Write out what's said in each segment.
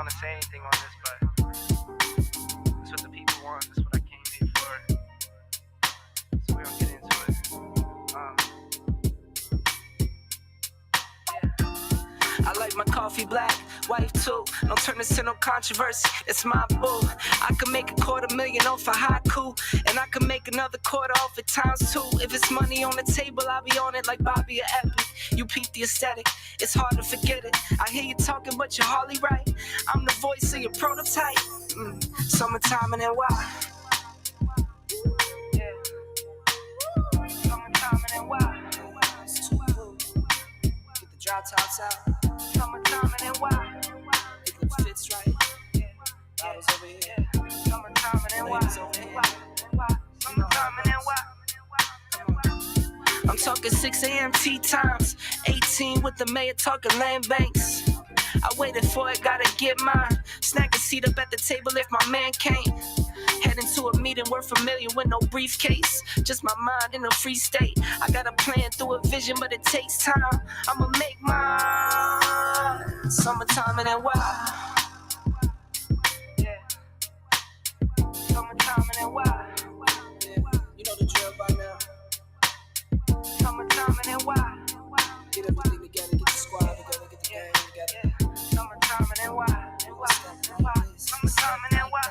want to say anything on this, but that's what the people want. That's what I came here for. So we're gonna get into it. Yeah. I like my coffee black, wife too. Don't turn this to no controversy. It's my boo. I can make $250,000 off a haiku, and I can make another quarter off it times 2. If it's money on the table, I'll be on it like Bobby or Epic. You peep the aesthetic, it's hard to forget it. I hear you talking, but you're hardly right. I'm the voice of your prototype. Summertime and then why? Yeah. Summertime and then why? It's too cool. Get the drop tops out. Summertime and then why? It looks fits right. Yeah. Bottles over here. Summertime and then why? Summertime and then why? I'm talking 6 a.m. tea times, 18 with the mayor talking land banks. I waited for it, gotta get mine. Snag a seat up at the table if my man can't. Heading to a meeting worth $1 million with no briefcase. Just my mind in a free state. I got a plan through a vision, but it takes time. I'ma make mine. Summertime and then why? Yeah. Summertime and then why? Yeah. You know the drill by now. Summertime and then why? Get everything together, get the squad together, get the gang together. Summertime and then why? Summertime and then why?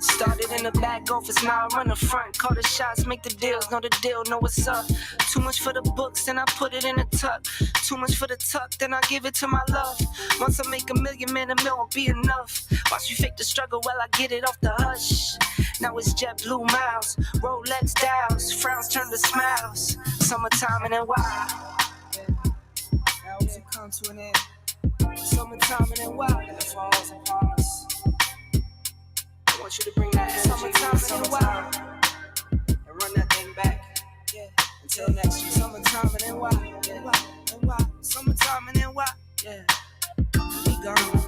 Started in the back office, now I run the front. Call the shots, make the deals, know the deal, know what's up. Too much for the books, then I put it in a tuck. Too much for the tuck, then I give it to my love. Once I make $1 million, man, $1 million won't be enough. Watch you fake the struggle while I get it off the hush. Now it's JetBlue miles, Rolex dials, frowns turn to smiles. Summertime and then why? Now it come to an end. Summertime and then why? And the falls upon us. I want you to bring that energy. Summertime and then why? And run that thing back. Yeah. Until next year. Summertime and then why? Yeah. And why? Summertime and then why? Yeah. We gone.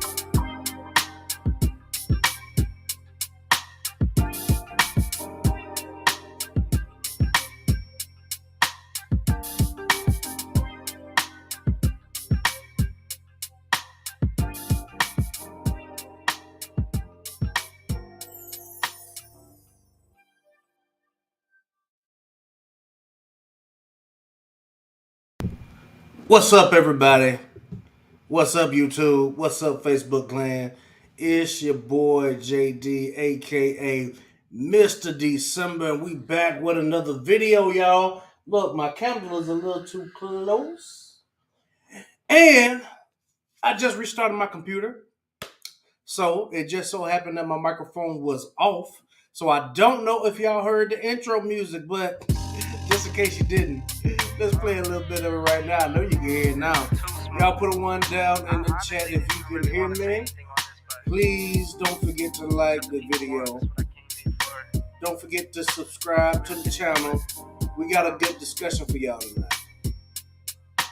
What's up, everybody? What's up, YouTube? What's up, Facebook clan? It's your boy JD, aka Mr. December, and we back with another video, y'all. Look, my camera is a little too close, and I just restarted my computer, so it just so happened that my microphone was off. So I don't know if y'all heard the intro music, but just in case you didn't, let's play a little bit of it right now. I know you can hear it now. Y'all put a one down in the chat if you can hear me. Please don't forget to like the video. Don't forget to subscribe to the channel. We got a good discussion for y'all tonight.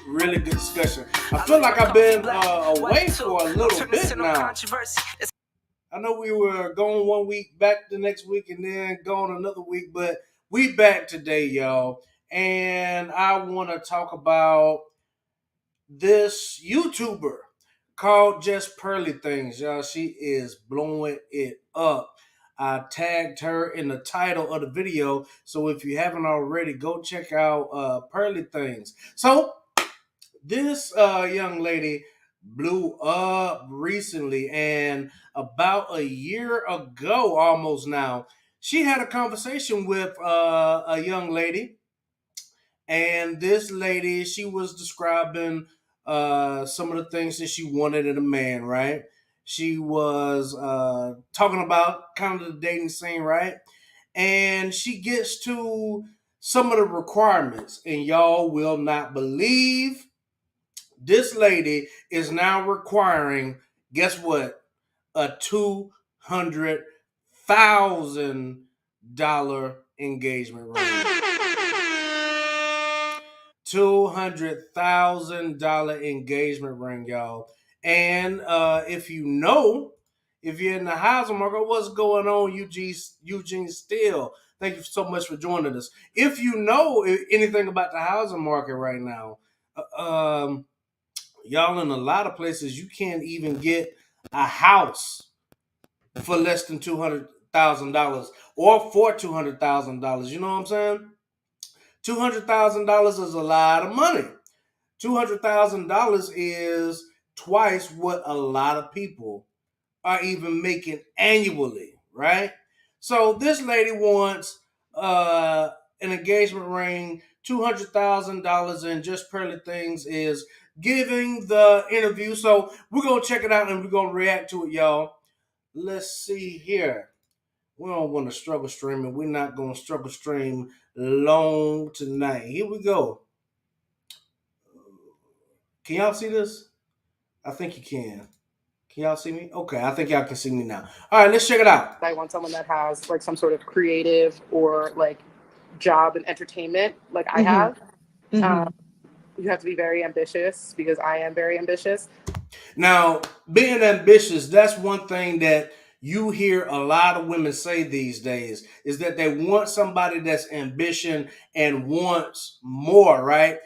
Really good discussion. I feel like I've been away for a little bit now. I know we were gone 1 week, back the next week, and then gone another week, but we back today, y'all. And I want to talk about this YouTuber called Just Pearly Things, y'all. She is blowing it up. I tagged her in the title of the video, so if you haven't already, go check out Pearly Things. So this young lady blew up recently, and about a year ago, almost now, she had a conversation with a young lady, and this lady, she was describing some of the things that she wanted in a man, right? She was talking about kind of the dating scene, right? And she gets to some of the requirements, and y'all will not believe this lady is now requiring, guess what? A $200,000 engagement ring. $200,000 engagement ring, y'all. And if you're in the housing market, what's going on, Eugene Steele? Thank you so much for joining us. If you know anything about the housing market right now, y'all, in a lot of places, you can't even get a house for less than $200,000 or for $200,000. You know what I'm saying? $200,000 is a lot of money. $200,000 is twice what a lot of people are even making annually, right? So this lady wants an engagement ring, $200,000, and Just Pearly Things is giving the interview. So we're gonna check it out and we're gonna react to it, y'all. Let's see here. We don't want to struggle stream, and we're not gonna struggle stream long tonight. Here we go. Can y'all see this? I think you can. Can y'all see me? Okay, I think y'all can see me now. All right, let's check it out. I want someone that has like some sort of creative or like job in entertainment, like I have. You have to be very ambitious because I am very ambitious. Now, being ambitious, that's one thing that you hear a lot of women say these days is that they want somebody that's ambition and wants more, right?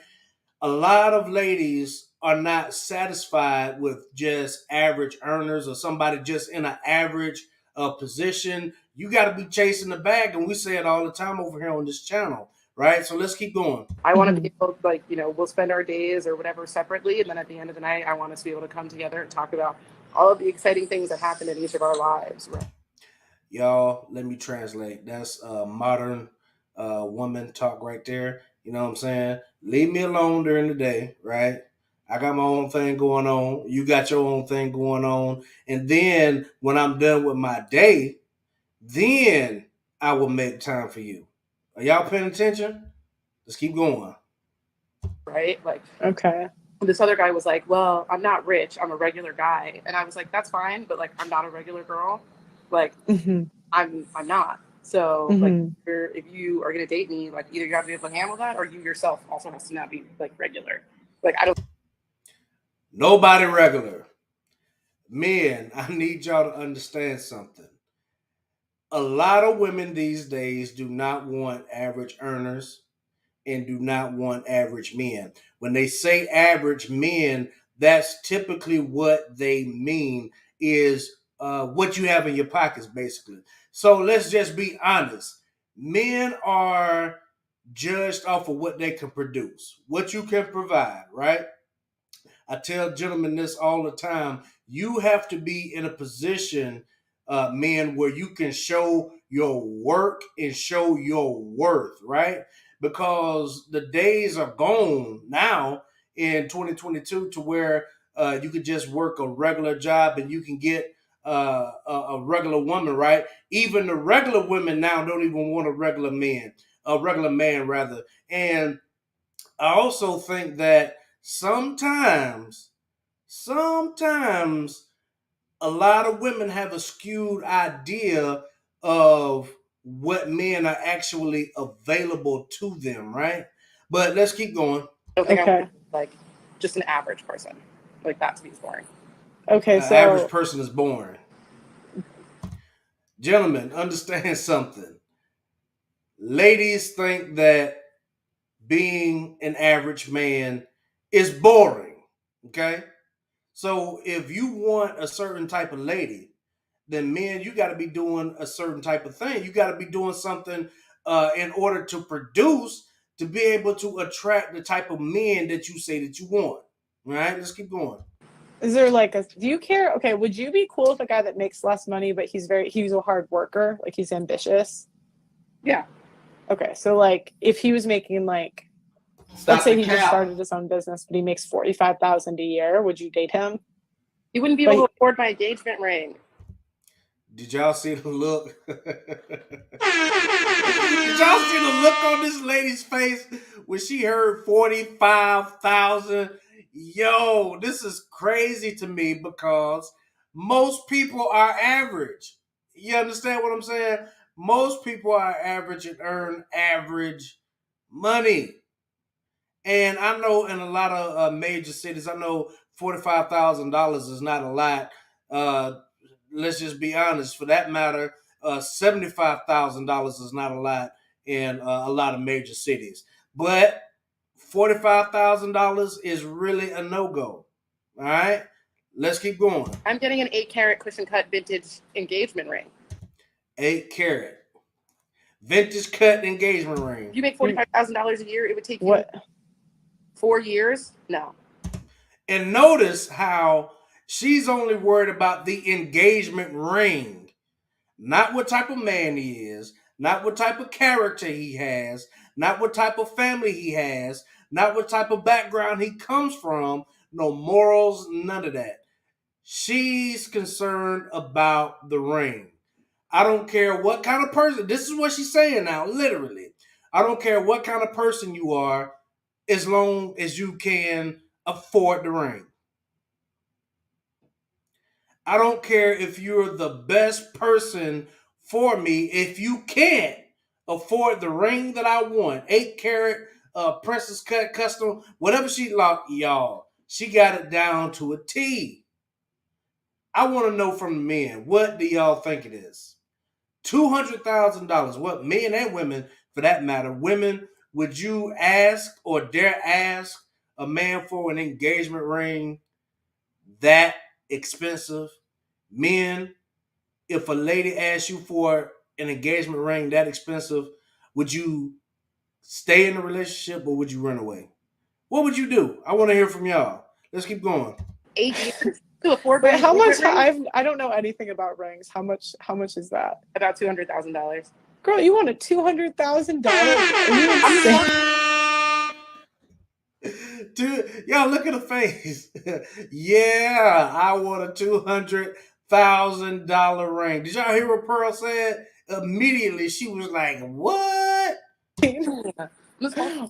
A lot of ladies are not satisfied with just average earners or somebody just in an average position. You got to be chasing the bag, and we say it all the time over here on this channel, right? So let's keep going. I want to be able to, like, we'll spend our days or whatever separately, and then at the end of the night, I want us to be able to come together and talk about all of the exciting things that happen in each of our lives. Right? Y'all, let me translate. That's modern woman talk right there. You know what I'm saying? Leave me alone during the day, right? I got my own thing going on. You got your own thing going on. And then when I'm done with my day, then I will make time for you. Are y'all paying attention? Let's keep going. Right? Like, okay. This other guy was like, well, I'm not rich. I'm a regular guy. And I was like, that's fine. But like, I'm not a regular girl. Like, I'm not. So like, if you are going to date me, like either you have to be able to handle that or you yourself also has to not be like regular. Like, I don't. Nobody regular. Men, I need y'all to understand something. A lot of women these days do not want average earners and do not want average men. When they say average men, that's typically what they mean is what you have in your pockets, basically. So let's just be honest. Men are judged off of what they can produce, what you can provide, right? I tell gentlemen this all the time. You have to be in a position, men, where you can show your work and show your worth, right? Because the days are gone now in 2022 to where you could just work a regular job and you can get a regular woman, right? Even the regular women now don't even want a regular man rather. And I also think that sometimes a lot of women have a skewed idea of what men are actually available to them, right? But let's keep going. I don't think I'm like just an average person. Like that to me is boring. Okay, so average person is boring. Gentlemen, understand something. Ladies think that being an average man is boring. Okay? So if you want a certain type of lady, then men, you got to be doing a certain type of thing. You got to be doing something in order to produce, to be able to attract the type of men that you say that you want. All right, let's keep going. Is there like a, do you care? Okay, would you be cool with a guy that makes less money, but he's a hard worker, like he's ambitious? Yeah. Okay, so like if he was making like, let's say he just started his own business, but he makes $45,000 a year, would you date him? You wouldn't be able to afford my engagement ring. Did y'all see the look? Did y'all see the look on this lady's face when she heard 45,000? Yo, this is crazy to me because most people are average. You understand what I'm saying? Most people are average and earn average money. And I know in a lot of major cities, I know $45,000 is not a lot. Let's just be honest. For that matter, $75,000 is not a lot in a lot of major cities. But $45,000 is really a no-go. All right, let's keep going. I'm getting an 8-carat cushion cut vintage engagement ring. 8-carat vintage cut engagement ring. If you make $45,000 a year, it would take you 4 years. No. And notice how she's only worried about the engagement ring, not what type of man he is, not what type of character he has, not what type of family he has, not what type of background he comes from, no morals, none of that. She's concerned about the ring. I don't care what kind of person, this is what she's saying now, literally. I don't care what kind of person you are, as long as you can afford the ring. I don't care if you're the best person for me. If you can't afford the ring that I want, 8-carat, princess cut, custom, whatever she like, y'all, she got it down to a T. I want to know from the men, what do y'all think it is? $200,000. What, men and women for that matter? Women, would you ask or dare ask a man for an engagement ring that expensive? Men, if a lady asks you for an engagement ring that expensive, would you stay in a relationship or would you run away? What would you do? I want to hear from y'all. Let's keep going. 8 years to afford. Wait, how much? I don't know anything about rings. How much is that? About $200,000. Girl, you want a $200,000? Dude, y'all look at the face. Yeah, I want a $200,000 ring. Did y'all hear what Pearl said? Immediately, she was like, "What?"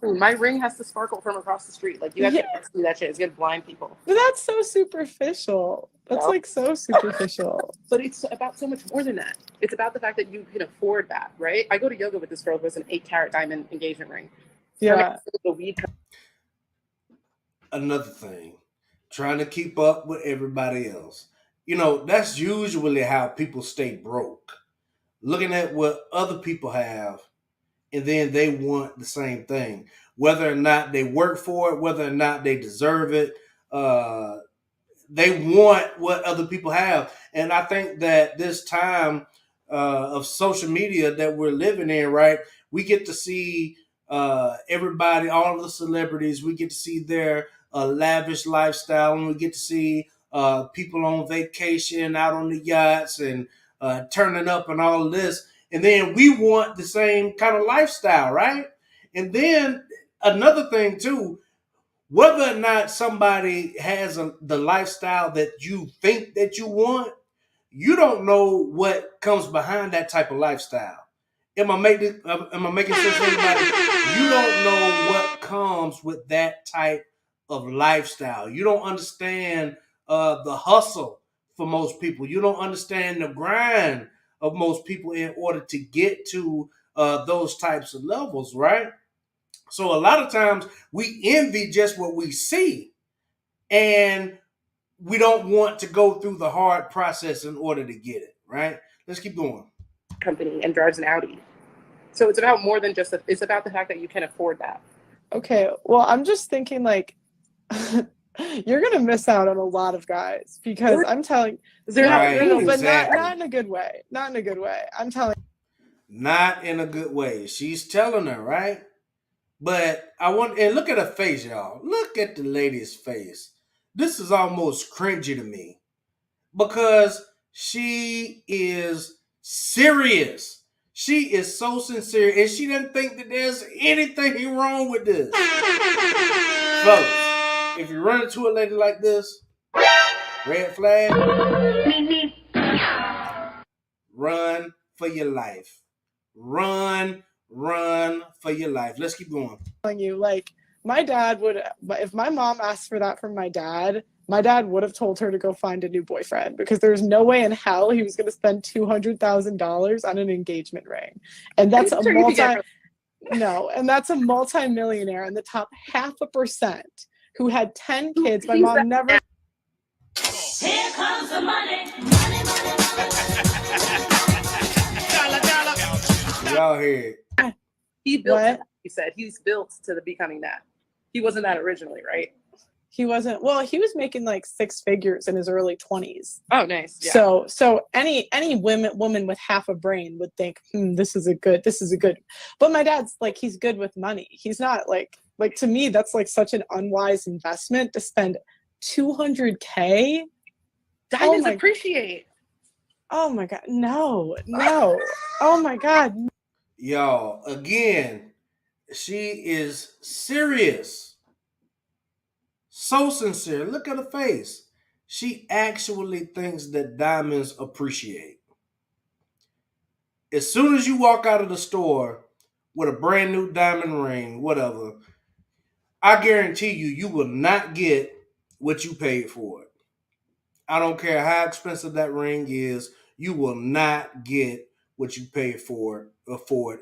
My ring has to sparkle from across the street. Like you have to see that shit. It's gonna blind people. But that's so superficial. That's like so superficial. But it's about so much more than that. It's about the fact that you can afford that, right? I go to yoga with this girl who has an 8-carat diamond engagement ring. Yeah. Another thing, trying to keep up with everybody else. You know, that's usually how people stay broke. Looking at what other people have, and then they want the same thing. Whether or not they work for it, whether or not they deserve it, they want what other people have. And I think that this time of social media that we're living in, right, we get to see everybody, all of the celebrities, we get to see their a lavish lifestyle, and we get to see people on vacation, out on the yachts, and turning up and all of this. And then we want the same kind of lifestyle, right? And then another thing too, whether or not somebody has the lifestyle that you think that you want, you don't know what comes behind that type of lifestyle. Am I making sense to anybody? You don't know what comes with that type of lifestyle. You don't understand the hustle for most people. You don't understand the grind of most people in order to get to those types of levels, right? So a lot of times we envy just what we see, and we don't want to go through the hard process in order to get it, right? Let's keep going. Company and drives an Audi. So it's about more than just it's about the fact that you can afford that. Okay, well, I'm just thinking like you're gonna miss out on a lot of guys because I'm telling they're no, but exactly. not in a good way. Not in a good way. I'm telling. Not in a good way. She's telling her, right? But I want, and look at her face, y'all. Look at the lady's face. This is almost cringy to me because she is serious. She is so sincere, and she doesn't think that there's anything wrong with this. Fellas, if you run into a lady like this, red flag, run for your life. Run for your life. Let's keep going. You like my dad would, if my mom asked for that from my dad would have told her to go find a new boyfriend because there's no way in hell he was going to spend $200,000 on an engagement ring, and that's that's a multi-millionaire in the top 0.5% who had 10 kids. My mom never. Here comes the money. Y'all hear it. He built. He said he's built to becoming that. He wasn't that originally, right? He wasn't. Well, he was making like 6 figures in his early 20s. Oh, nice. Yeah. So any woman with half a brain would think, this is a good. But my dad's like, he's good with money. He's not like to me, that's like such an unwise investment to spend $200K. Diamonds appreciate. Oh my God. No. Oh my God. Y'all, again, she is serious. So sincere. Look at her face. She actually thinks that diamonds appreciate. As soon as you walk out of the store with a brand new diamond ring, whatever, I guarantee you will not get what you paid for it. I don't care how expensive that ring is, you will not get what you paid for it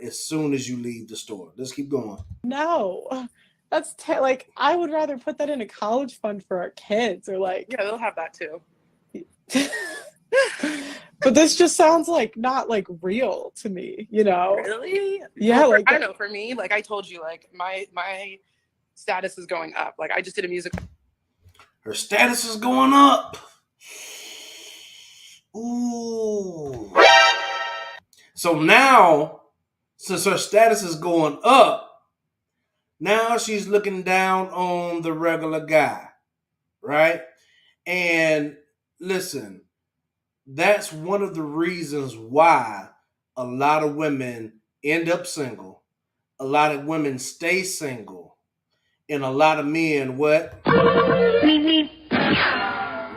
as soon as you leave the store. Let's keep going. No. That's like, I would rather put that in a college fund for our kids, or like. Yeah, they'll have that too. But this just sounds like not like real to me, you know? Really? Yeah. Well, I don't know. For me, like I told you, like my status is going up. Like I just did a music. Her status is going up. Ooh. So now, since her status is going up, now she's looking down on the regular guy, right? And listen, that's one of the reasons why a lot of women end up single, a lot of women stay single, and a lot of men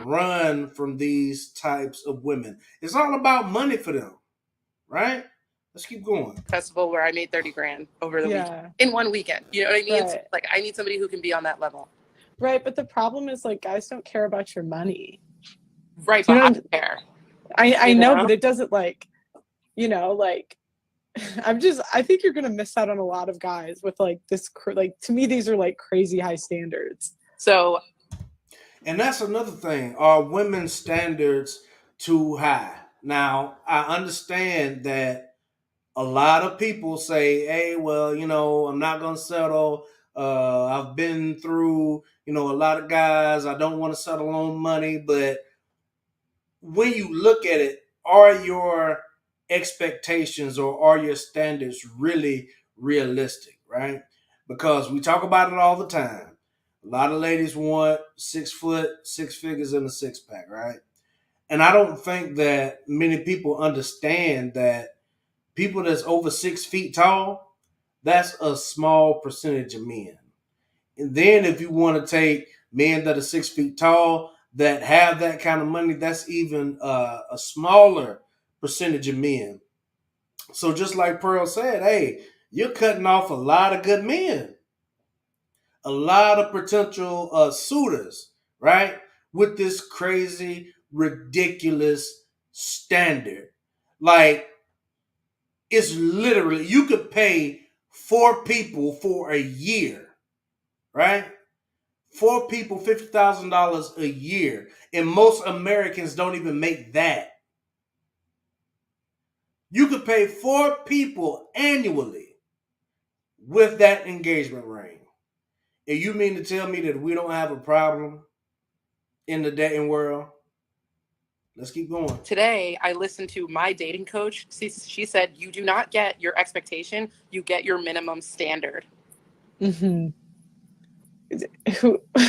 run from these types of women. It's all about money for them, right? Let's keep going. Festival where I made 30 grand over the weekend in one weekend. You know what I mean? Right. It's like I need somebody who can be on that level. Right, but the problem is like guys don't care about your money. Right, but I care. I know, but it doesn't like, like I think you're gonna miss out on a lot of guys with like this. Like to me, these are like crazy high standards. So, and that's another thing. Are women's standards too high? Now, I understand that a lot of people say, hey, well, I'm not going to settle. I've been through, a lot of guys. I don't want to settle on money. But when you look at it, are your expectations or are your standards really realistic, right? Because we talk about it all the time. A lot of ladies want 6 foot, 6 figures, and a 6-pack, right? And I don't think that many people understand that people that's over 6 feet tall, that's a small percentage of men. And then if you want to take men that are 6 feet tall that have that kind of money, that's even a smaller percentage of men. So just like Pearl said, hey, you're cutting off a lot of good men, a lot of potential suitors, right? With this crazy, ridiculous standard. Like, it's literally, you could pay 4 people for a year, right? 4 people, $50,000 a year. And most Americans don't even make that. You could pay 4 people annually with that engagement ring. And you mean to tell me that we don't have a problem in the dating world? Let's keep going. Today, I listened to my dating coach. She said, you do not get your expectation, you get your minimum standard. Mm-hmm.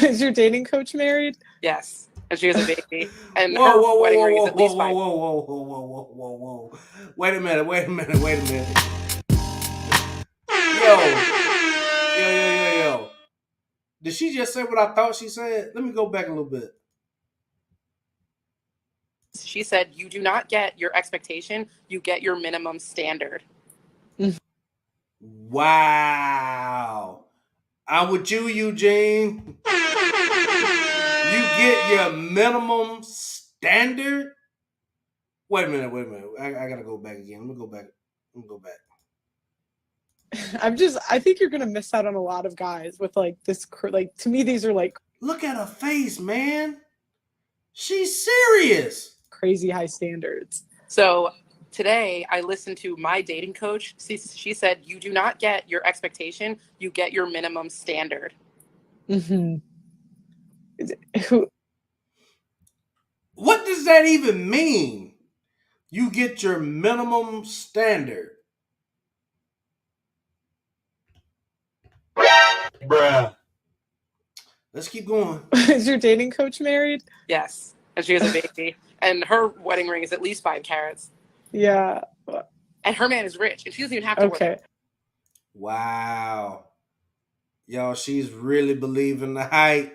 Is your dating coach married? Yes. And she has a baby. And her wedding ring is at least 5. Whoa. Wait a minute. Yo. Did she just say what I thought she said? Let me go back a little bit. She said, you do not get your expectation, you get your minimum standard. Wow. I'm with you, Eugene. You get your minimum standard? Wait a minute. I gotta go back again. Let me go back. I think you're gonna miss out on a lot of guys with like this. Like, to me, these are like, look at her face, man. She's serious. Crazy high standards. So today, I listened to my dating coach. She said, you do not get your expectation, you get your minimum standard. Mm-hmm. What does that even mean? You get your minimum standard. Bruh. Let's keep going. Is your dating coach married? Yes. And she has a baby. And her wedding ring is at least 5 carats. Yeah. And her man is rich. And she doesn't even have to work. Wow. Y'all, she's really believing the hype.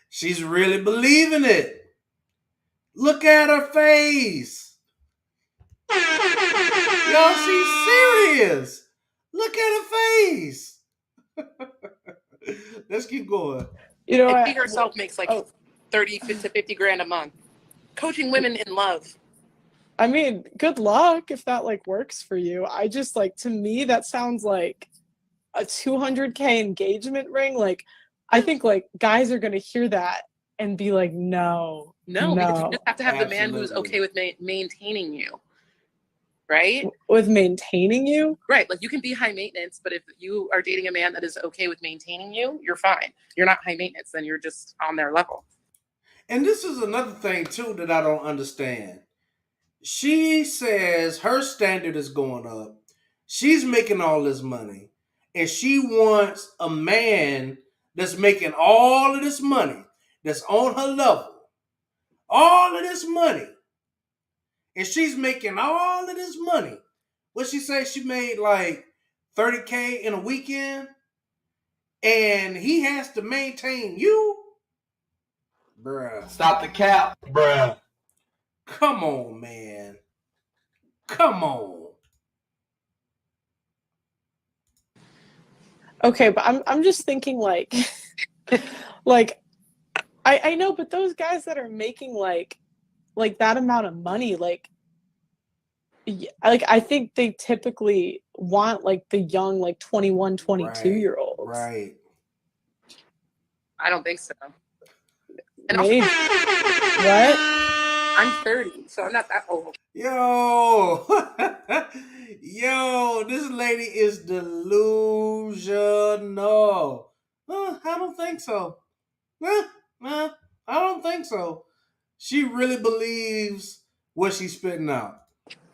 She's really believing it. Look at her face. Y'all, she's serious. Look at her face. Let's keep going. You know, and she herself makes like 30 to 50 grand a month. Coaching women in love. I mean, good luck if that like works for you. I just like, to me, that sounds like a $200K engagement ring. Like, I think like guys are gonna hear that and be like, no. Because you just have to have the man who's okay with maintaining you, right? With maintaining you? Right. Like, you can be high maintenance, but if you are dating a man that is okay with maintaining you, you're fine. You're not high maintenance, then you're just on their level. And this is another thing too that I don't understand. She says her standard is going up. She's making all this money. And she wants a man that's making all of this money, that's on her level. All of this money. And she's making all of this money. What she say? She made like $30K in a weekend. And he has to maintain you? Bruh. Stop the cap. Bruh. Come on, man. Come on. Okay, but I'm just thinking like like I know, but those guys that are making like that amount of money, like I think they typically want like the young, like 21, 22-year-olds. Right. I don't think so. And maybe. What? I'm 30, so I'm not that old. Yo, this lady is delusional. I don't think so. I don't think so. She really believes what she's spitting out.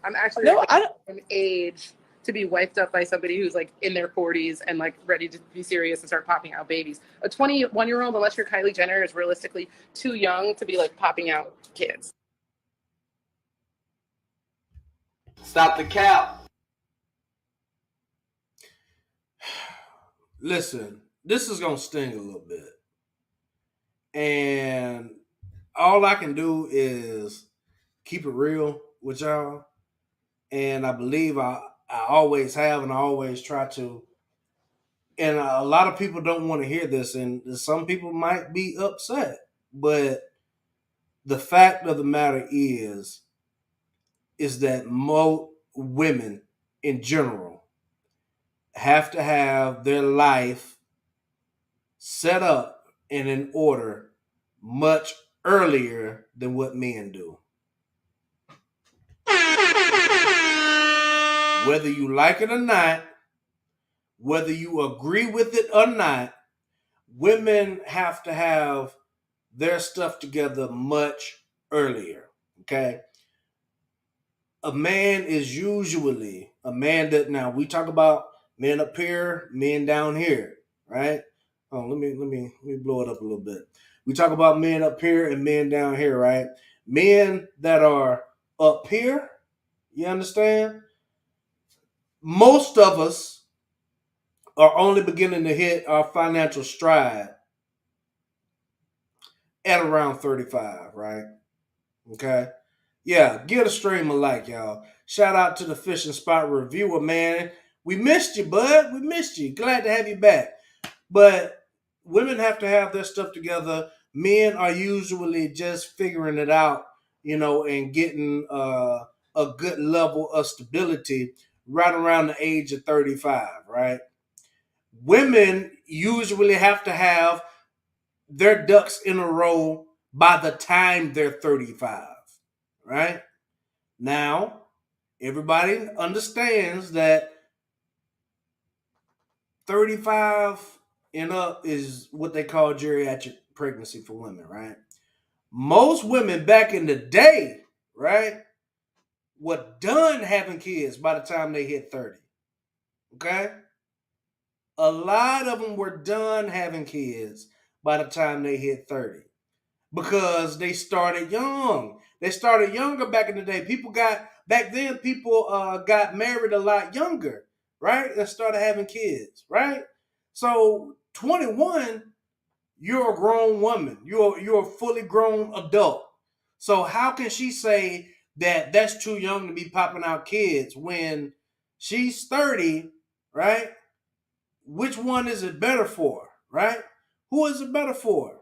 I'm actually no, I don't. An age to be wiped up by somebody who's like in their 40s and like ready to be serious and start popping out babies. A 21-year-old, unless you're Kylie Jenner, is realistically too young to be like popping out kids. Stop the cap. Listen, this is going to sting a little bit. And all I can do is keep it real with y'all. And I believe I always have and I always try to. And a lot of people don't want to hear this, and some people might be upset. But the fact of the matter is that most women in general have to have their life set up and in order much earlier than what men do. Whether you like it or not, whether you agree with it or not, women have to have their stuff together much earlier. Okay? A man is usually a man that, now we talk about men up here, men down here, right? Oh, let me blow it up a little bit. We talk about men up here and men down here, right? Men that are up here, you understand? Most of us are only beginning to hit our financial stride at around 35, right? Okay. Yeah, give a stream a like, y'all. Shout out to the Fishing Spot Reviewer, man. We missed you, bud. We missed you. Glad to have you back. But women have to have their stuff together. Men are usually just figuring it out, and getting a good level of stability right around the age of 35, right? Women usually have to have their ducks in a row by the time they're 35, right? Now, everybody understands that 35 and up is what they call geriatric pregnancy for women, right? Most women back in the day, right, were done having kids by the time they hit 30, okay? A lot of them were done having kids by the time they hit 30 because they started young. They started younger back in the day. People got married a lot younger, right? And started having kids, right? So 21, you're a grown woman. You're a fully grown adult. So how can she say that that's too young to be popping out kids when she's 30, right? Which one is it better for, right? Who is it better for?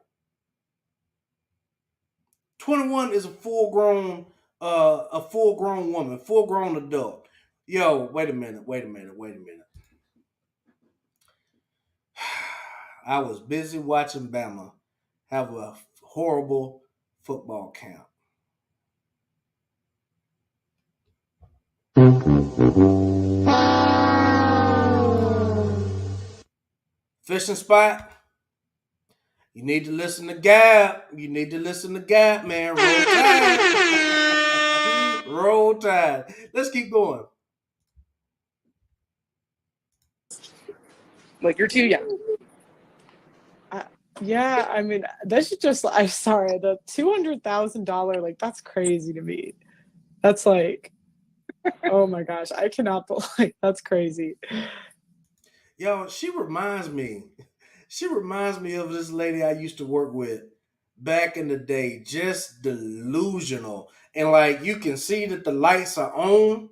21 is a full grown woman, full grown adult. Yo, wait a minute. I was busy watching Bama have a horrible football camp. Fishing Spot, you need to listen to Gap. Man. Roll Tide. Roll Tide. Let's keep going. Like, you're too young. Yeah, I mean, this is just, I'm sorry, the $200,000, like, that's crazy to me. That's like, oh my gosh, I cannot believe, that's crazy. Yo, she reminds me of this lady I used to work with back in the day, just delusional. And like, you can see that the lights are on,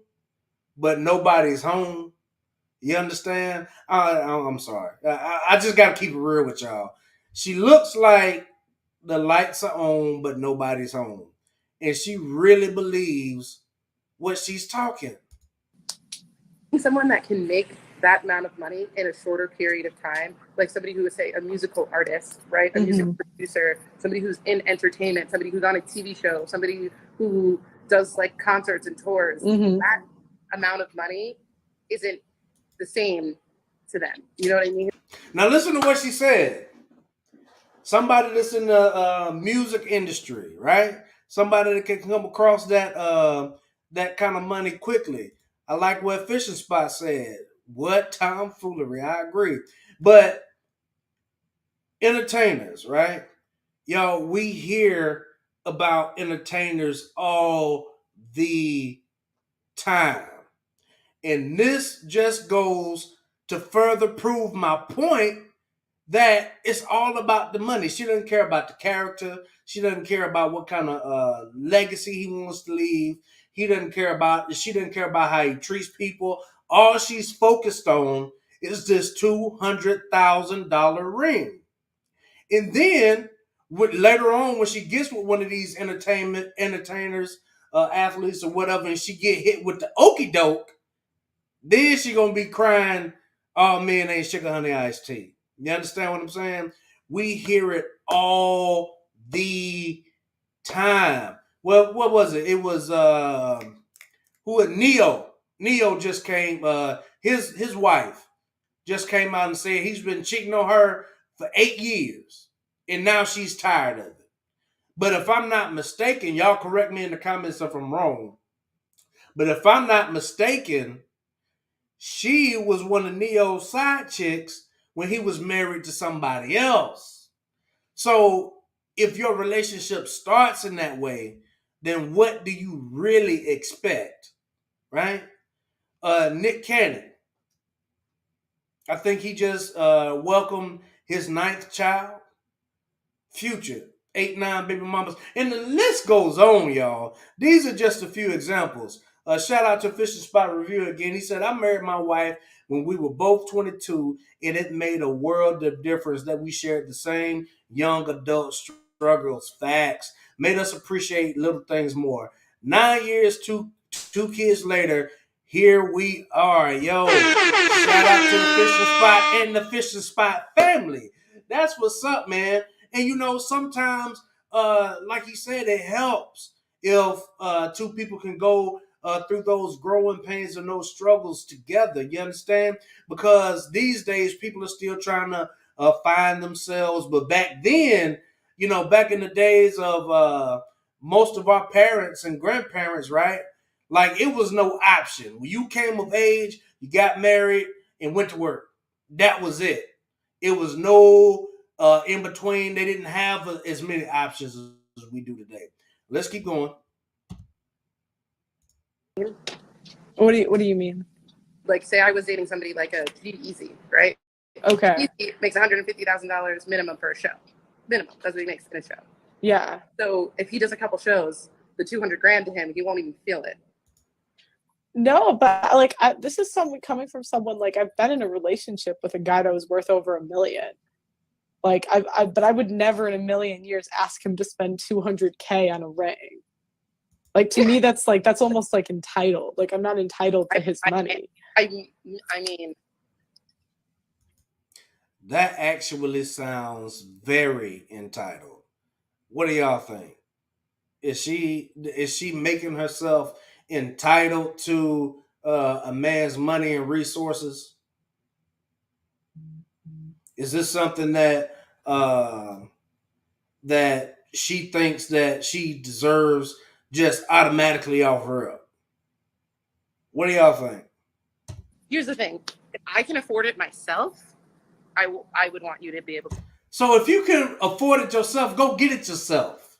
but nobody's home. You understand? I'm sorry. I just got to keep it real with y'all. She looks like the lights are on, but nobody's home. And she really believes what she's talking. Someone that can make that amount of money in a shorter period of time, like somebody who is, say, a musical artist, right? A musical producer, somebody who's in entertainment, somebody who's on a TV show, somebody who does like concerts and tours. That amount of money isn't the same to them. You know what I mean? Now listen to what she said. Somebody that's in the music industry, right? Somebody that can come across that kind of money quickly. I like what Fishing Spot said. What tomfoolery. I agree. But entertainers, right? Yo, we hear about entertainers all the time. And this just goes to further prove my point that it's all about the money. She doesn't care about the character. She doesn't care about what kind of legacy he wants to leave. She doesn't care about how he treats people. All she's focused on is this $200,000 ring. And then later on, when she gets with one of these entertainers, athletes or whatever, and she get hit with the okey doke, then she gonna be crying, "Oh man, ain't sugar honey iced tea." You understand what I'm saying? We hear it all the time. Well, what was it? It was Neo. Neo just came. His wife just came out and said he's been cheating on her for 8 years, and now she's tired of it. But if I'm not mistaken, y'all correct me in the comments if I'm wrong. But if I'm not mistaken, she was one of Neo's side chicks when he was married to somebody else. So if your relationship starts in that way, then what do you really expect, right? Nick Cannon, I think he just welcomed his 9th child. Future, 8, 9 baby mamas. And the list goes on, y'all. These are just a few examples. Shout out to Fishing Spot Review again. He said, I married my wife when we were both 22, and it made a world of difference that we shared the same young adult struggles. Facts. Made us appreciate little things more. 9 years, two kids later, here we are. Yo, shout out to the Fishing Spot and the Fishing Spot family. That's what's up, man. And you know, sometimes, like he said, it helps if two people can go through those growing pains and those struggles together. You understand? Because these days people are still trying to find themselves. But back then, you know, back in the days of most of our parents and grandparents, right? Like it was no option. When you came of age, you got married and went to work. That was it. It was no in between. They didn't have as many options as we do today. Let's keep going. What do you mean? Like, say I was dating somebody like a G-Eazy, right? Okay. He makes $150,000 minimum per show. Minimum. That's what he makes in a show. Yeah. So if he does a couple shows, the $200,000 to him, he won't even feel it. No, but like this is someone coming from someone like I've been in a relationship with a guy that was worth over $1 million. Like but I would never in a million years ask him to spend $200,000 on a ring. Like to me, that's almost like entitled. Like I'm not entitled to his money. I mean, that actually sounds very entitled. What do y'all think? Is she making herself entitled to a man's money and resources? Is this something that that she thinks that she deserves just automatically off her up? What do y'all think? Here's the thing: if I can afford it myself, I would want you to be able to. So if you can afford it yourself, go get it yourself.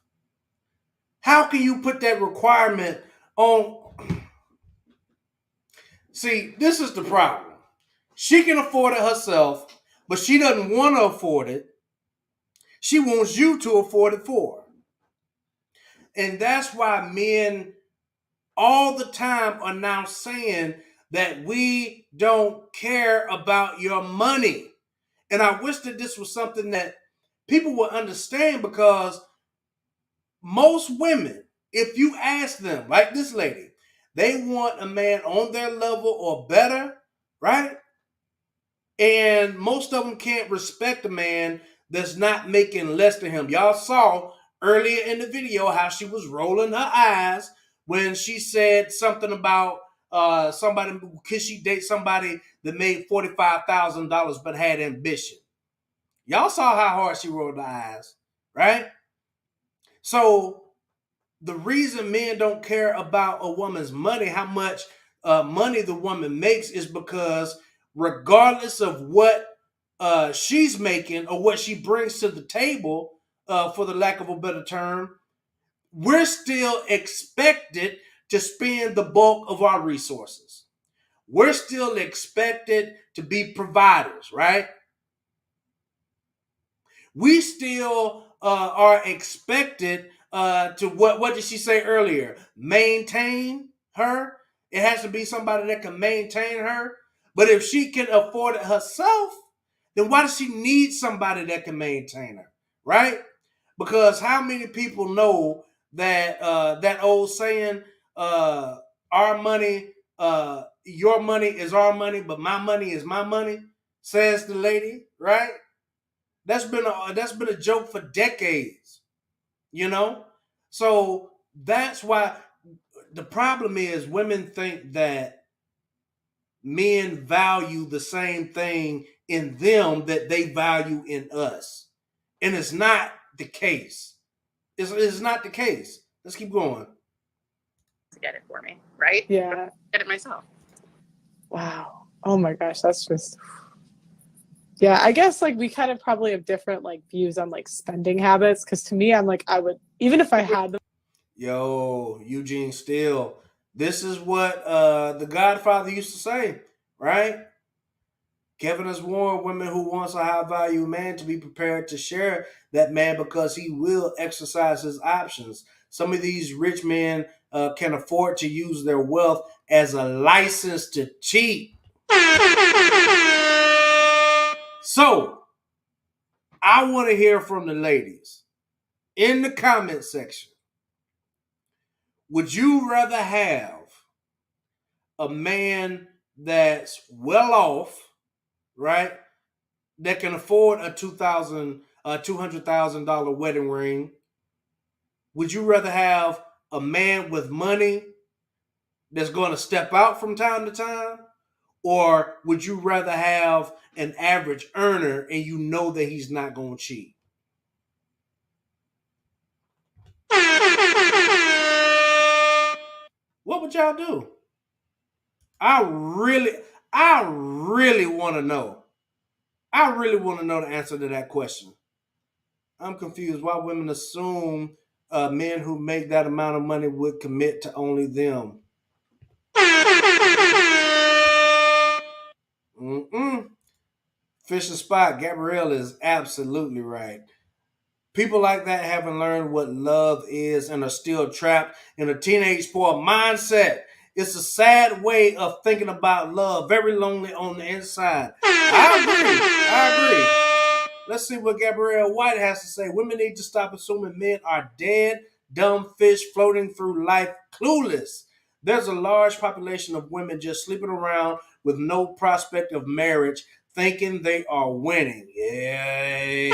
How can you put that requirement on? See, this is the problem. She can afford it herself, but she doesn't want to afford it. She wants you to afford it for her. And that's why men all the time are now saying that we don't care about your money. And I wish that this was something that people would understand, because most women, if you ask them, like this lady, they want a man on their level or better, right? And most of them can't respect a man that's not making less than him. Y'all saw earlier in the video how she was rolling her eyes when she said something about somebody, could she date somebody that made $45,000 but had ambition? Y'all saw how hard she rolled her eyes, right? So the reason men don't care about a woman's money, how much money the woman makes is because regardless of what she's making or what she brings to the table, for the lack of a better term, we're still expected to spend the bulk of our resources. We're still expected to be providers, right? We still are expected to what did she say earlier? Maintain her. It has to be somebody that can maintain her. But if she can afford it herself, then why does she need somebody that can maintain her, right? Because how many people know that that old saying, "Our money, your money is our money, but my money is my money," says the lady, right? That's been a joke for decades, you know. So that's why the problem is women think that men value the same thing in them that they value in us, and it's not the case. It's not the case. Let's keep going. To get it for me, right? Yeah. Get it myself. Wow. Oh my gosh, that's just. Yeah, I guess like we kind of probably have different like views on like spending habits. Because to me, I'm like I would even if I had them. Yo, Eugene Steele. This is what the Godfather used to say, right? Kevin has warned women who wants a high value man to be prepared to share that man because he will exercise his options. Some of these rich men can afford to use their wealth as a license to cheat. So, I want to hear from the ladies in the comment section. Would you rather have a man that's well off, right, that can afford a $200,000 wedding ring? Would you rather have a man with money that's going to step out from time to time? Or would you rather have an average earner and you know that he's not going to cheat? What would y'all do? I really want to know. I really want to know the answer to that question. I'm confused why women assume men who make that amount of money would commit to only them. Fish and Spot, Gabrielle is absolutely right. People like that haven't learned what love is and are still trapped in a teenage spoiled mindset. It's a sad way of thinking about love, very lonely on the inside. I agree. Let's see what Gabrielle White has to say. Women need to stop assuming men are dead, dumb fish floating through life clueless. There's a large population of women just sleeping around with no prospect of marriage, thinking they are winning. Yeah.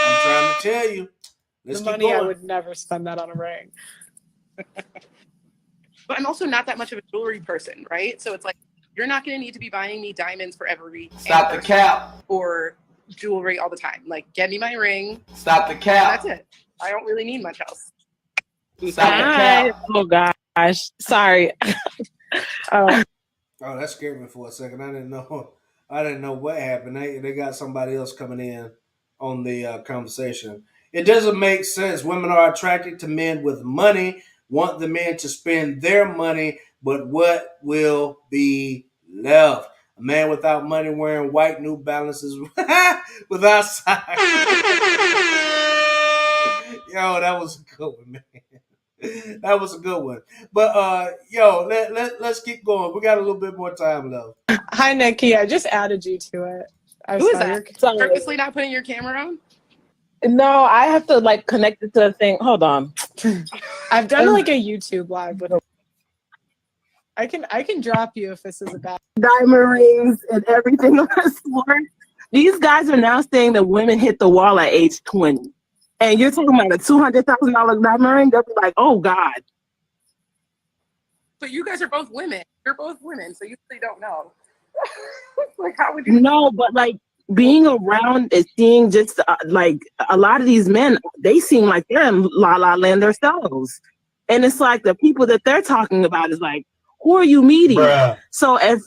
I'm trying to tell you. Let's The keep money, going. I would never spend that on a ring. But I'm also not that much of a jewelry person, right? So it's like, you're not going to need to be buying me diamonds for every Stop the cap. Or jewelry all the time. Like, get me my ring. Stop the cap. That's it. I don't really need much else. Stop the cap. Oh gosh, sorry. Oh, that scared me for a second. I didn't know what happened. They got somebody else coming in on the conversation. It doesn't make sense. Women are attracted to men with money, want the men to spend their money, but what will be left? A man without money wearing white New Balances without socks. Yo, that was a good one, man. That was a good one. But let's keep going. We got a little bit more time left. Hi, Nikki. I just added you to it. Who is that? Sorry. Purposely not putting your camera on? No, I have to like connect it to the thing. Hold on. I've done like a YouTube live with. I can drop you if this is a bad. Diamond rings and everything on the floor. These guys are now saying that women hit the wall at age 20. And you're talking about a $200,000 diamond ring? They'll be like, oh God. But you guys are both women. You're both women, so you really don't know. Like, how would you? No, but like being around and seeing just like a lot of these men, they seem like they're in la la land themselves. And it's like the people that they're talking about is like who are you meeting? Bruh. So if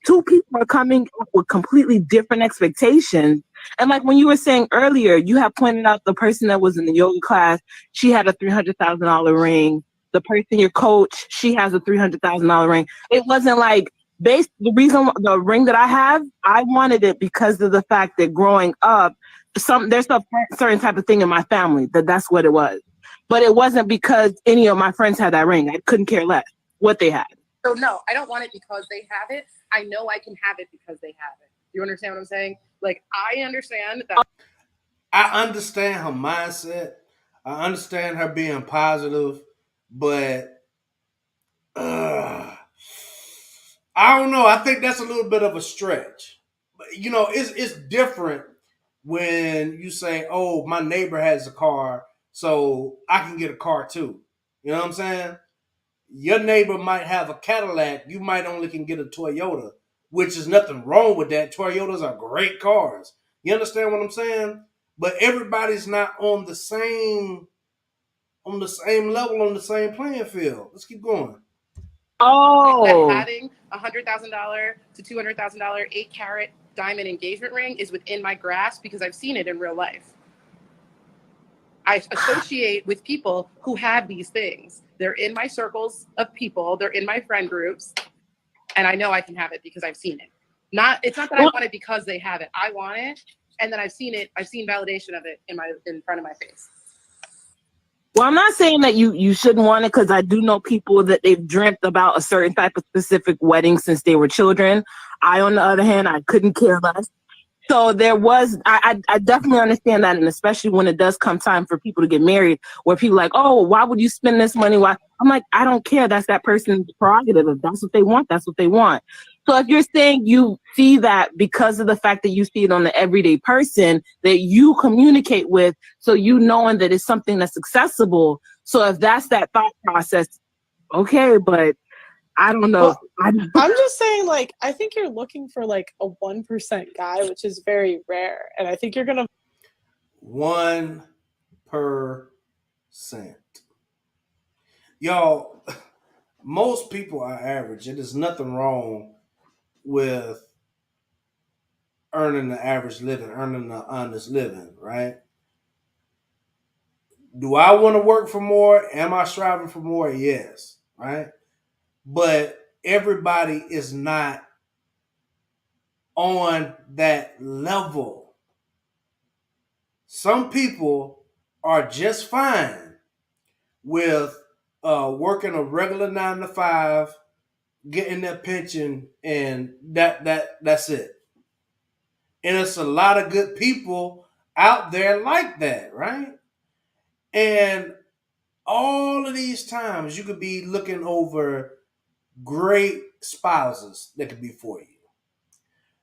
two people are coming up with completely different expectations, and like when you were saying earlier, you have pointed out the person that was in the yoga class, she had a $300,000 ring. The person, your coach, she has a $300,000 ring. It wasn't like the ring that I have, I wanted it because of the fact that growing up, there's a certain type of thing in my family that's what it was. But it wasn't because any of my friends had that ring. I couldn't care less what they had. So no, I don't want it because they have it. I know I can have it because they have it. You understand what I'm saying? Like, I understand that. I understand her mindset. I understand her being positive, but I don't know. I think that's a little bit of a stretch. But, you know, it's different when you say, "Oh, my neighbor has a car, so I can get a car too." You know what I'm saying? Your neighbor might have a Cadillac. You might only can get a Toyota, which is nothing wrong with that. Toyotas are great cars. You understand what I'm saying? But everybody's not on the same level, on the same playing field. Let's keep going. Oh, That having $100,000 to $200,000 8-carat diamond engagement ring is within my grasp because I've seen it in real life. I associate with people who have these things. They're in my circles of people. They're in my friend groups, and I know I can have it because I've seen it. It's not that I want it because they have it. I want it, and then I've seen it. I've seen validation of it in front of my face. Well, I'm not saying that you shouldn't want it, because I do know people that they've dreamt about a certain type of specific wedding since they were children. I, on the other hand, I couldn't care less. So I definitely understand that, and especially when it does come time for people to get married, where people are like, oh, why would you spend this money? Why? I'm like, I don't care. That's that person's prerogative. If that's what they want, that's what they want. So if you're saying you see that because of the fact that you see it on the everyday person that you communicate with, so you knowing that it's something that's accessible. So if that's that thought process, okay, but I don't know. Well, I'm just saying, like, I think you're looking for like a 1% guy, which is very rare. And I think you're going to 1%. Y'all, most people are average. It is nothing wrong with earning the average living, earning the honest living, right? Do I want to work for more? Am I striving for more? Yes, right? But everybody is not on that level. Some people are just fine with working a regular 9 to 5, getting their pension, and that's it. And it's a lot of good people out there like that, right? And all of these times you could be looking over great spouses that could be for you.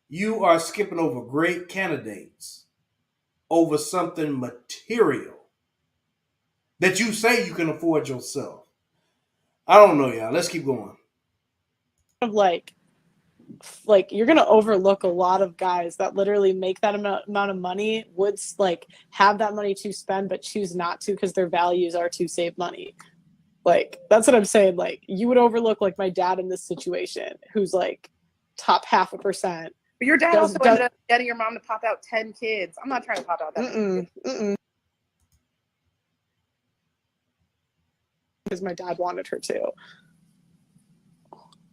You are skipping over great candidates over something material that you say you can afford yourself. I don't know, y'all. Let's keep going. like you're going to overlook a lot of guys that literally make that amount of money, would like have that money to spend, but choose not to because their values are to save money. Like, that's what I'm saying. Like, you would overlook like my dad in this situation, who's like top 0.5%. But your dad also ended up getting your mom to pop out 10 kids. I'm not trying to pop out that many kids. Because my dad wanted her to.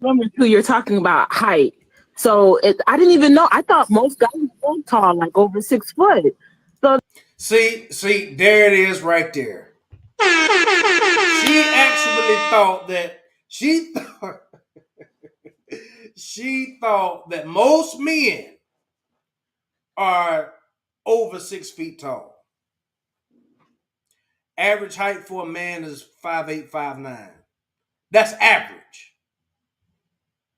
Number 2, you're talking about height. So I didn't even know. I thought most guys were tall, like over 6 foot. So see, there it is right there. She actually thought that she thought that most men are over 6 feet tall. Average height for a man is 5'8", 5'9". That's average.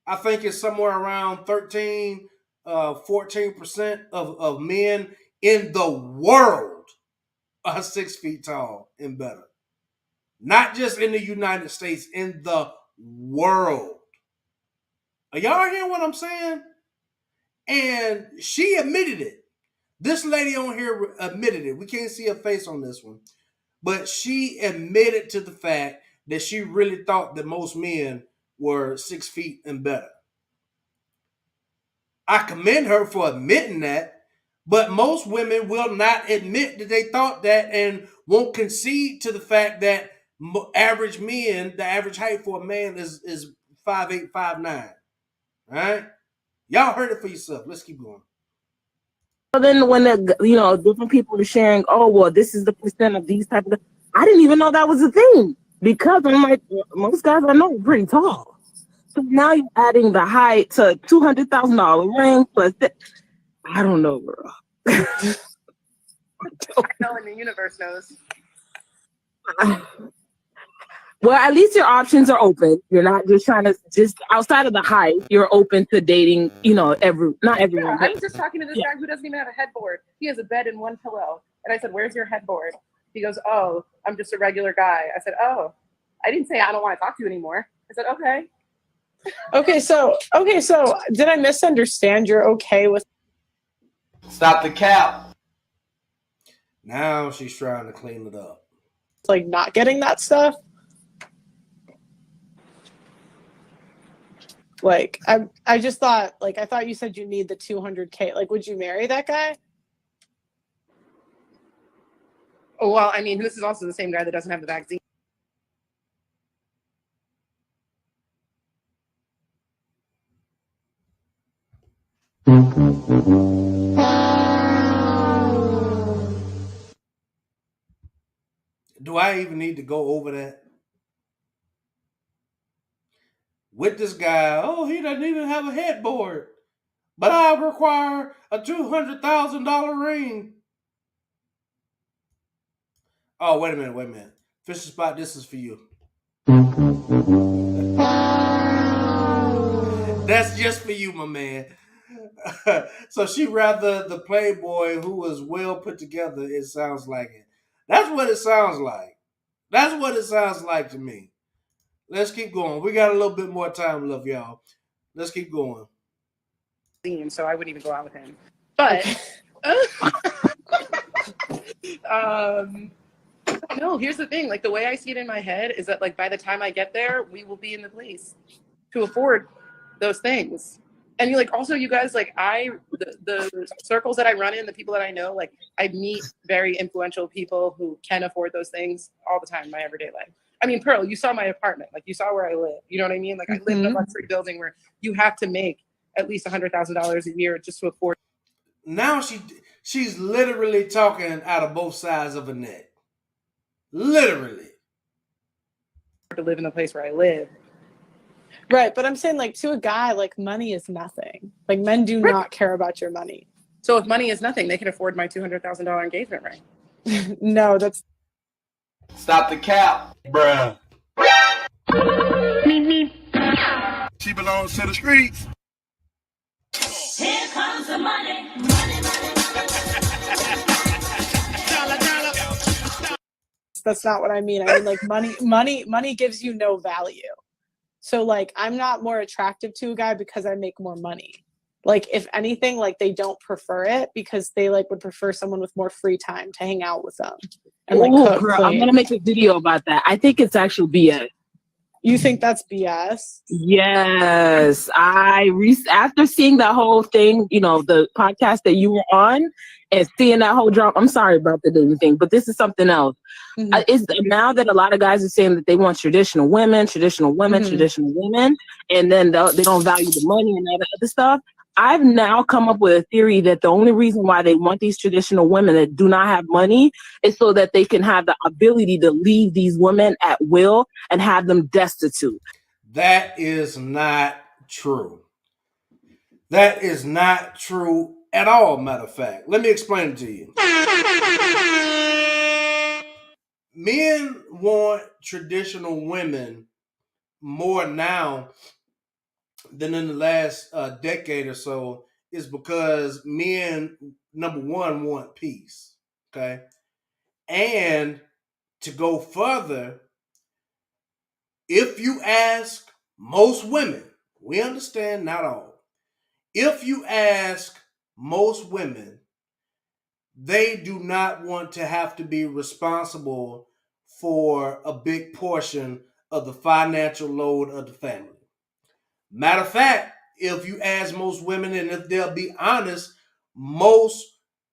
I think it's somewhere around 13, 14% of men in the world are 6 feet tall and better. Not just in the United States, in the world. Are y'all hearing what I'm saying? And she admitted it. This lady on here admitted it. We can't see her face on this one. But she admitted to the fact that she really thought that most men were 6 feet and better. I commend her for admitting that, but most women will not admit that they thought that and won't concede to the fact that average men, the average height for a man is 5'8", 5'9". All right? Y'all heard it for yourself. Let's keep going. So then when different people are sharing, oh, well, this is the percent of these type of, I didn't even know that was a thing, because I'm like, most guys I know are pretty tall. So now you're adding the height to $200,000 ring plus I don't know, girl. No one in the universe knows. Well, at least your options are open. You're not just trying to outside of the height. You're open to dating. Not everyone. Yeah, I was just talking to this guy who doesn't even have a headboard. He has a bed and one pillow, and I said, "Where's your headboard?" He goes, "Oh, I'm just a regular guy." I said, "Oh, I didn't say I don't want to talk to you anymore." I said, "Okay." Okay, so did I misunderstand? You're okay with Stop the cap. Now she's trying to clean it up. like not getting that stuff? Like I just thought, like, I thought you said you need the 200K. Like, would you marry that guy? Oh, well, I mean, this is also the same guy that doesn't have the vaccine. Do I even need to go over that? With this guy, oh, he doesn't even have a headboard, but I require a $200,000 ring. Oh, wait a minute. Fisher Spot, this is for you. That's just for you, my man. So she rather the playboy who was well put together, it sounds like it. That's what it sounds like. That's what it sounds like to me. Let's keep going. We got a little bit more time left, y'all. Let's keep going. So I wouldn't even go out with him. But no, here's the thing. Like, the way I see it in my head is that, like, by the time I get there, we will be in the place to afford those things. And you, like, also, you guys, like, the circles that I run in, the people that I know, like, I meet very influential people who can afford those things all the time in my everyday life. I mean, Pearl, you saw my apartment. Like, you saw where I live. You know what I mean? Like, I live in a luxury building where you have to make at least $100,000 a year just to afford. Now she's literally talking out of both sides of a neck. Literally. To live in the place where I live. Right, but I'm saying, like, to a guy, like, money is nothing. Like, men do not care about your money. So if money is nothing, they can afford my $200,000 engagement ring. No, that's... Stop the cap. Bruh. She belongs to the streets. Here comes the money. That's not what I mean. I mean, like, money gives you no value. So, like, I'm not more attractive to a guy because I make more money. Like, if anything, like, they don't prefer it because they, like, would prefer someone with more free time to hang out with them and, like, cook, girl, clean. I'm gonna make a video about that. I think it's actually BS. You think that's BS? Yes. After seeing that whole thing, the podcast that you were on, and seeing that whole drama, I'm sorry about the dating thing, but this is something else. It's now that a lot of guys are saying that they want traditional women, and then they don't value the money and all that other stuff. I've now come up with a theory that the only reason why they want these traditional women that do not have money is so that they can have the ability to leave these women at will and have them destitute. That is not true. That is not true at all, matter of fact. Let me explain it to you. Men want traditional women more now than in the last decade or so is because men, number one, want peace. Okay. And to go further, if you ask most women, we understand not all. If you ask most women, they do not want to have to be responsible for a big portion of the financial load of the family. Matter of fact, if you ask most women, and if they'll be honest, most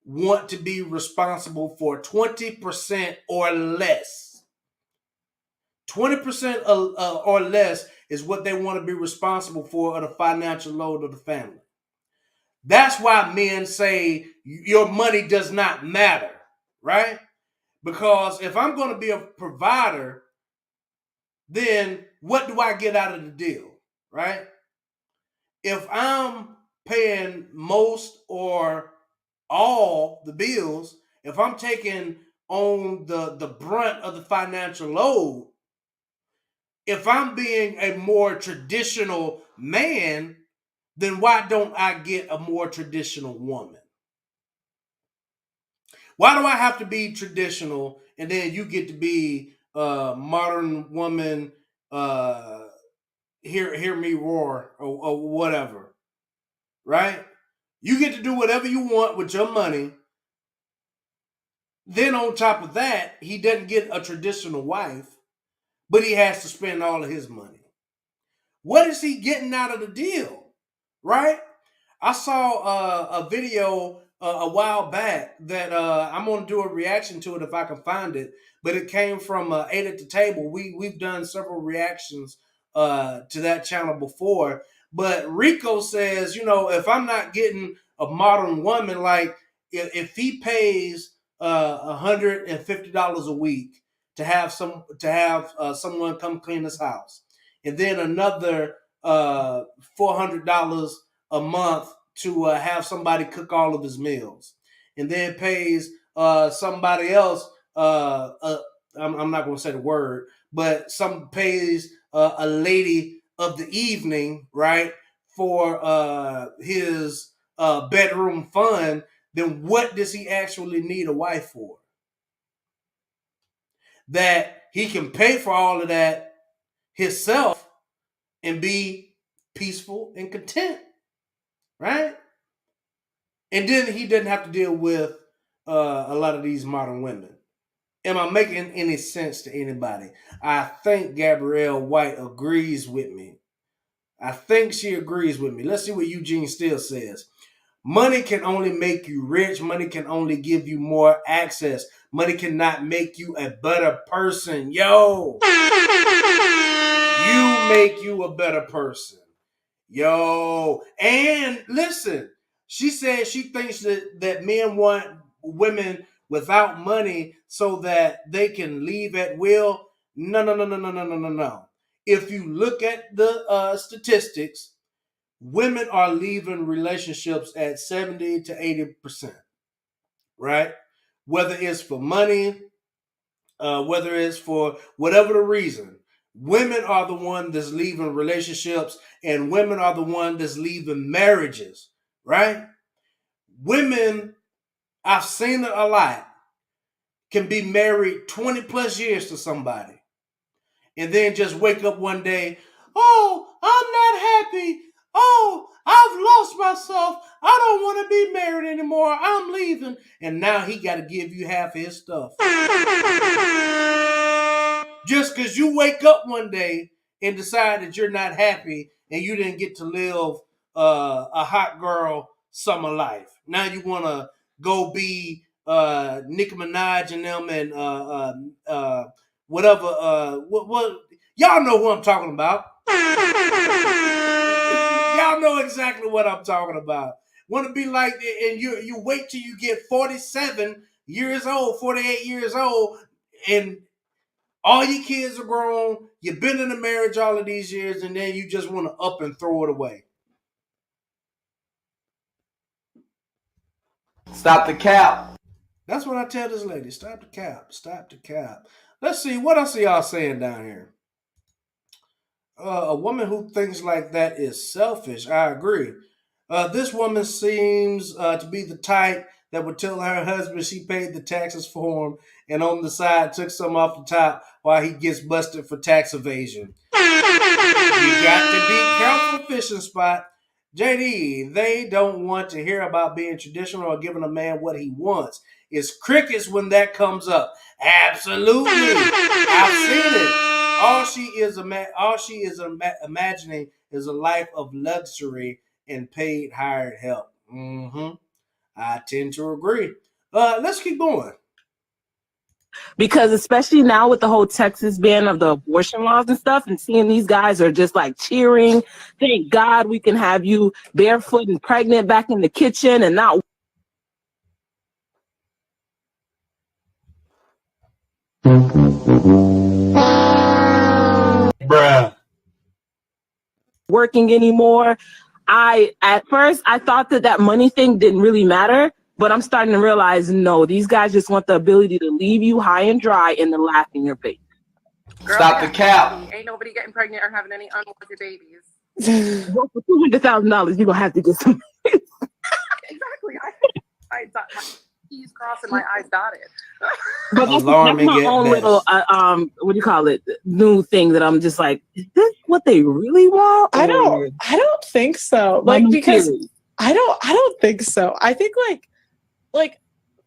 want to be responsible for 20% or less. 20% or less is what they want to be responsible for of the financial load of the family. That's why men say your money does not matter, right? Because if I'm going to be a provider, then what do I get out of the deal, right? If I'm paying most or all the bills, if I'm taking on the brunt of the financial load, if I'm being a more traditional man, then why don't I get a more traditional woman? Why do I have to be traditional and then you get to be a modern woman, hear me roar or whatever, right? You get to do whatever you want with your money. Then on top of that, he doesn't get a traditional wife, but he has to spend all of his money. What is he getting out of the deal, right? I saw a video a while back that I'm going to do a reaction to it if I can find it, but it came from 8 at the Table. We've done several reactions to that channel before, but Rico says, if I'm not getting a modern woman, like if he pays $150 a week to have someone come clean his house, and then another $400 a month to have somebody cook all of his meals, and then pays somebody else. I'm not going to say the word, but some pays a lady of the evening, right, for his bedroom fun. Then what does he actually need a wife for? That he can pay for all of that himself and be peaceful and content, right? And then he doesn't have to deal with a lot of these modern women. Am I making any sense to anybody? I think Gabrielle White agrees with me. I think she agrees with me. Let's see what Eugene Steele says. Money can only make you rich. Money can only give you more access. Money cannot make you a better person. Yo, you make you a better person. Yo, and listen, she said she thinks that men want women without money so that they can leave at will. No. If you look at the statistics, women are leaving relationships at 70 to 80%, right? Whether it's for money, whether it's for whatever the reason. Women are the one that's leaving relationships, and women are the one that's leaving marriages, right? Women, I've seen it a lot, can be married 20 plus years to somebody and then just wake up one day, oh, I'm not happy. Oh, I've lost myself. I don't want to be married anymore. I'm leaving. And now he got to give you half his stuff. Just because you wake up one day and decide that you're not happy and you didn't get to live a hot girl summer life. Now you want to go be Nicki Minaj and them and whatever. What y'all know who I'm talking about. Y'all know exactly what I'm talking about. Want to be like, and you wait till you get 47 years old, 48 years old, and all your kids are grown. You've been in a marriage all of these years, and then you just want to up and throw it away. Stop the cap. That's what I tell this lady. Stop the cap. Stop the cap. Let's see. What else are y'all saying down here? A woman who thinks like that is selfish. I agree. This woman seems to be the type that would tell her husband she paid the taxes for him and on the side took some off the top while he gets busted for tax evasion. You got to be careful, fishing spot. JD, they don't want to hear about being traditional or giving a man what he wants. It's crickets when that comes up. Absolutely. I've seen it. All she is imagining is a life of luxury and paid hired help. I tend to agree. Let's keep going. Because especially now with the whole Texas ban of the abortion laws and stuff, and seeing these guys are just like cheering, thank God we can have you barefoot and pregnant back in the kitchen and not Bruh. working anymore. At first I thought that money thing didn't really matter, but I'm starting to realize no, these guys just want the ability to leave you high and dry and then laugh in your face. Girl, Stop the cap. Ain't nobody getting pregnant or having any unwanted babies. Well, for $200,000, you're gonna have to get some. Exactly. I thought my T's crossed and my I's dotted. But that's my own little what do you call it? New thing that I'm just like, is this what they really want? I don't think so. Like, because I don't think so. I think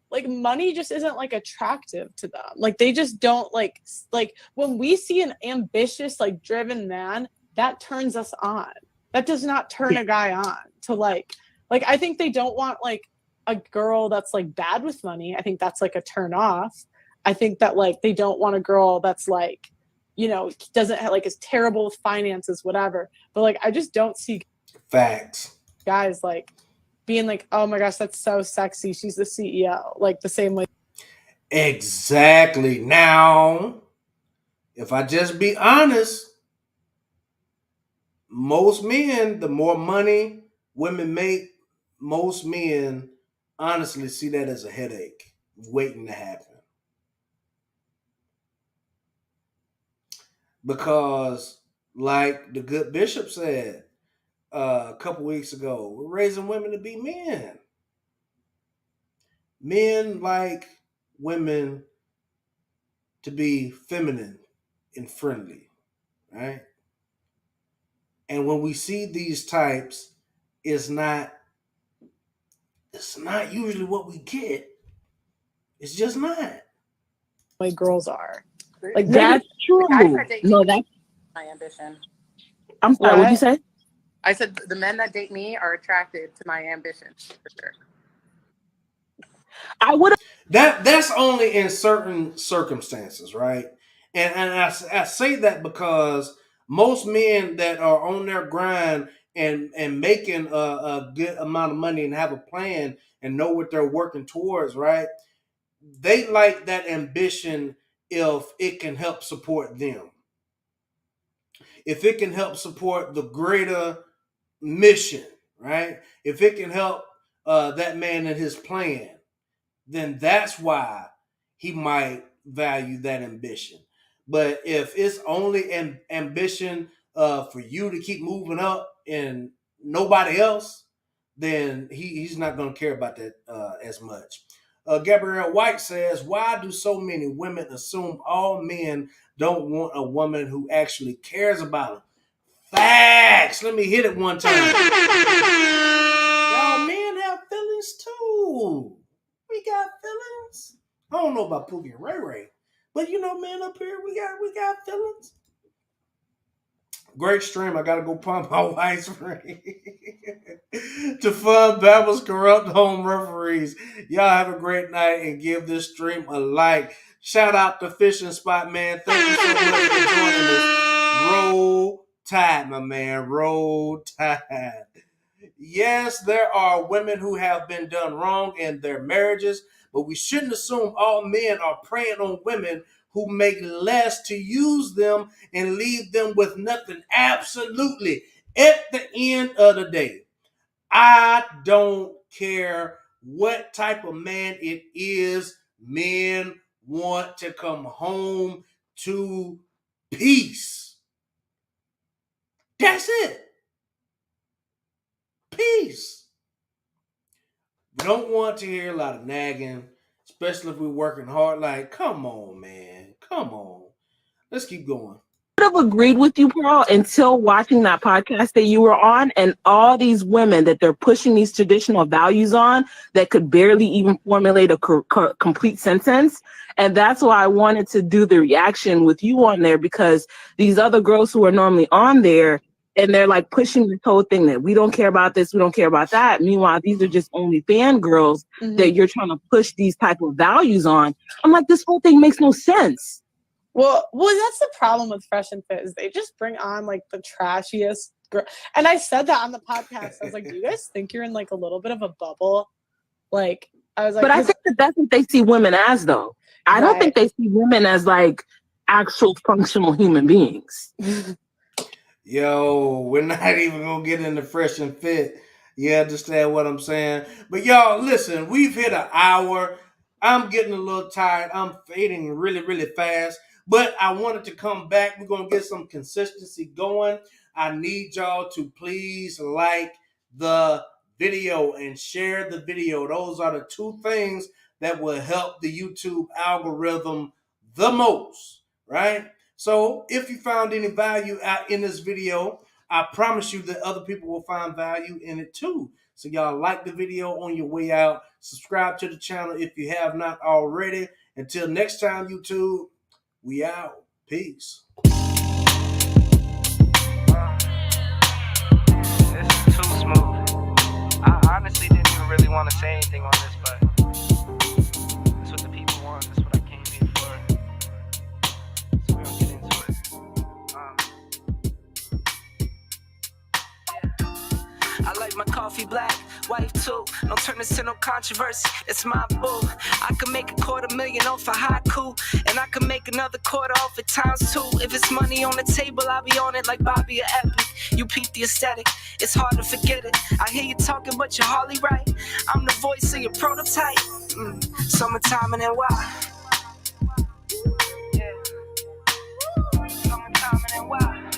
like money just isn't like attractive to them. Like they just don't like when we see an ambitious, like driven man, that turns us on. That does not turn a guy on to like I think they don't want like a girl that's like bad with money. I think that's like a turn off. I think that like they don't want a girl that's like, you know, doesn't have like is terrible with finances, whatever. But like I just don't see facts guys like being like, oh my gosh, that's so sexy. She's the CEO. Like the same way. Exactly. Now, if I just be honest, most men, the more money women make, most men honestly see that as a headache waiting to happen. Because, like the good bishop said a couple weeks ago, we're raising women to be men. Men like women to be feminine and friendly, right? And when we see these types, it's not usually what we get. It's just not. Like girls are. Like that's true. No, that's my ambition. I'm sorry, what'd you say? I said the men that date me are attracted to my ambition for sure. I would have. That's only in certain circumstances, right? And I say that because most men that are on their grind and making a good amount of money and have a plan and know what they're working towards, right? They like that ambition if it can help support them. If it can help support the greater mission, right? If it can help that man in his plan, then that's why he might value that ambition. But if it's only an ambition for you to keep moving up and nobody else, then he's not going to care about that as much. Gabrielle White says, why do so many women assume all men don't want a woman who actually cares about them? Facts. Let me hit it one time. Y'all men have feelings too. We got feelings. I don't know about Pookie and Ray Ray, but you know, man, up here we got feelings. Great stream. I gotta go pump my wife's ring. To fund Babel's corrupt home referees. Y'all have a great night and give this stream a like. Shout out to Fishing Spot, man. Thank you so much for joining us. Roll Tide, my man. Roll Tide. Yes, there are women who have been done wrong in their marriages, but we shouldn't assume all men are preying on women who make less to use them and leave them with nothing. Absolutely. At the end of the day, I don't care what type of man it is. Men want to come home to peace. That's it. Peace. We don't want to hear a lot of nagging, especially if we're working hard. Like, come on, man. Come on. Let's keep going. I would have agreed with you, Pearl, until watching that podcast that you were on, and all these women that they're pushing these traditional values on that could barely even formulate a complete sentence. And that's why I wanted to do the reaction with you on there, because these other girls who are normally on there, And they're like pushing this whole thing that we don't care about this, we don't care about that. Meanwhile, these are just only fangirls that you're trying to push these type of values on. I'm like, this whole thing makes no sense. Well, that's the problem with Fresh and Fit is they just bring on like the trashiest girl. And I said that on the podcast. I was like, do you guys think you're in like a little bit of a bubble? Like, I was like, but I think that's what they see women as, though. I don't think they see women as like actual functional human beings. Yo, we're not even gonna get into Fresh and Fit. You understand what I'm saying? But y'all, listen, we've hit an hour. I'm getting a little tired. I'm fading really, really fast. But I wanted to come back. We're gonna get some consistency going. I need y'all to please like the video and share the video. Those are the two things that will help the YouTube algorithm the most, right? So if you found any value out in this video, I promise you that other people will find value in it too. So y'all like the video on your way out. Subscribe to the channel if you have not already. Until next time, YouTube, we out. Peace. This is too smooth. I honestly didn't even really want to say anything on this, but that's what the people want. That's what I came here for. So we're gonna get into it. I like my coffee black, wife too. Don't turn this to no controversy. It's my boo. I can make $250,000 off a haiku, and I can make another quarter off it times 2. If it's money on the table, I'll be on it like Bobby or Epic. You peep the aesthetic, it's hard to forget it. I hear you talking, but you're hardly right. I'm the voice of your prototype. Summertime and NY. Yeah. Summertime and NY.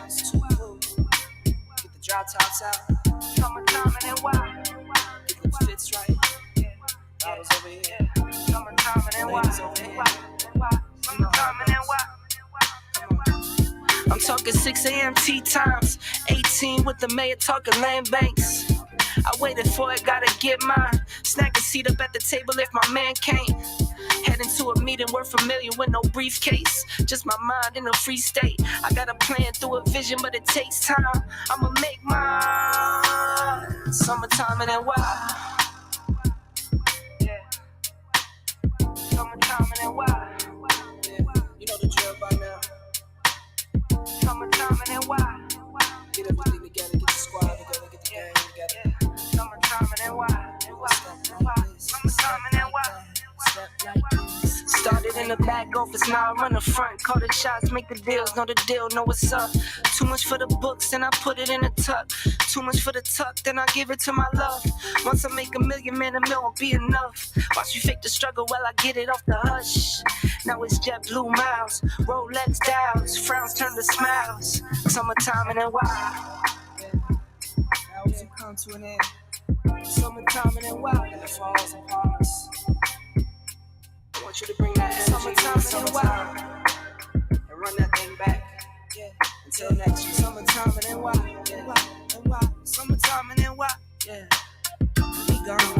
It's too cool. Get the drop tops out. Summertime and NY. Get them fits right. Bottles over here. Summertime and NY. Summertime and NY. I'm talking 6 a.m. tea times. 18 with the mayor talking land banks. I waited for it, gotta get mine. Snag a seat up at the table if my man can't. Heading to a meeting, we're familiar with no briefcase. Just my mind in a free state. I got a plan through a vision, but it takes time. I'ma make mine. Summertime and NY. Yeah. Summertime and NY. Yeah. You know the drill by now. Summertime and NY. Get everything together, get the squad together, get the gang together. Summertime and NY. Summertime and NY. Started in the back office, now I run the front. Call the shots, make the deals, know the deal, know what's up. Too much for the books, then I put it in a tuck. Too much for the tuck, then I give it to my love. Once I make $1 million, man, $1 million won't be enough. Watch me fake the struggle while I get it off the hush. Now it's JetBlue miles, Rolex dials, frowns turn to smiles. Summertime and NY. Now we come to an end. Summertime and NY, and the falls upon us. I want you to bring that energy in NY and run that thing back. Yeah. Until next year. Summertime and NY. Yeah. NY. Summertime and NY. Yeah. We gone.